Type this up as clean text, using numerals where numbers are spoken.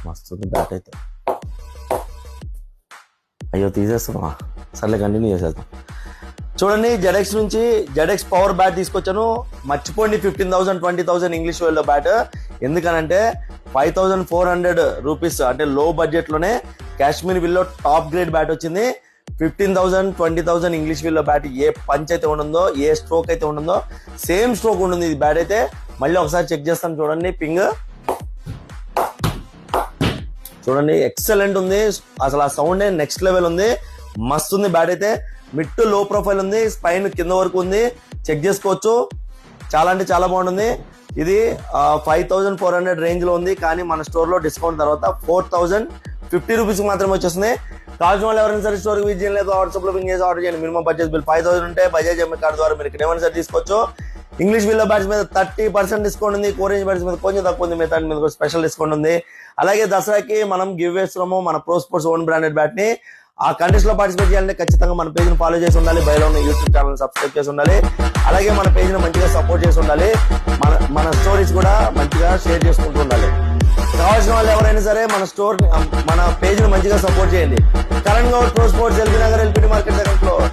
మస్తుంది బ్యాట్ అయితే. అయ్యో తీసేస్తామా, సర్లే కంటిన్యూ చేసేద్దాం. చూడండి జెడెక్స్ నుంచి జెడెక్స్ పవర్ బ్యాట్ తీసుకొచ్చాను. మర్చిపోండి 15,000 20,000 ఇంగ్లీష్ వేల్లో బ్యాట్. ఎందుకనంటే 5,400 రూపీస్ అంటే లో బడ్జెట్ లోనే Kashmir willow top grade bat వచ్చింది. 15,000 20,000 ఇంగ్లీష్ విల్లో బ్యాట్ ఏ పంచ్ అయితే ఉంటుందో, ఏ స్ట్రోక్ అయితే ఉంటుందో సేమ్ స్ట్రోక్ ఉంటుంది ఇది బ్యాట్ అయితే. మళ్ళీ ఒకసారి చెక్ చేస్తాను చూడండి. పింగ్ చూడండి ఎక్సలెంట్ ఉంది, అసలు ఆ సౌండ్ నెక్స్ట్ లెవెల్ ఉంది. మస్తు ఉంది బ్యాట్ అయితే. మిడ్ టు లో ప్రొఫైల్ ఉంది, స్పైన్ కింద వరకు ఉంది, చెక్ చేసుకోవచ్చు. చాలా అంటే చాలా బాగుంటుంది. ఇది 5,400 రేంజ్ లో ఉంది, కానీ మన స్టోర్ లో డిస్కౌంట్ తర్వాత 4,050 రూపీస్ మాత్రమే వచ్చేస్తుంది. కావాల్సిన వాళ్ళు ఎవరైనా సరే స్టోర్ విజిట్ చేయలేదు, వాట్సాప్ లో పింగ్ చేసి ఆర్డర్ చేయండి. మినిమం పర్చేస్ బిల్ 5,000 ఉంటే బజాజ్ ఎంఐ కార్డు ద్వారా మీరు ఇక్కడ ఏమైనా సరే తీసుకోవచ్చు. ఇంగ్లీష్ విల్లో బ్యాట్స్ మీద 30% డిస్కౌంట్ ఉంది, కోరేంజ్ బ్యాట్స్ మీద కొంచెం తక్కువ ఉంది, మిగతా మీద స్పెషల్ డిస్కౌంట్ ఉంది. అలాగే దసరాకి మనం గివ్ వేస్తున్నాము మన pro sports own branded bat ని. ఆ కంటెస్ట్ లో పార్టిసిపేట్ చేయాలంటే ఖచ్చితంగా మన పేజ్ ని ఫాలో చేసి ఉండాలి, బయలో ఉన్న యూట్యూబ్ ఛానల్ సబ్స్క్రైబ్ చేసి ఉండాలి. అలాగే మన పేజ్ ని మంచిగా సపోర్ట్ చేసి ఉండాలి, మన స్టోరీస్ కూడా మంచిగా షేర్ చేసుకుంటూ ఉండాలి. కావాల్సిన వాళ్ళు ఎవరైనా సరే మన పేజ్ ని మంచిగా సపోర్ట్ చేయండి. Karan Goud pro sports LB Nagar LPT market second floor.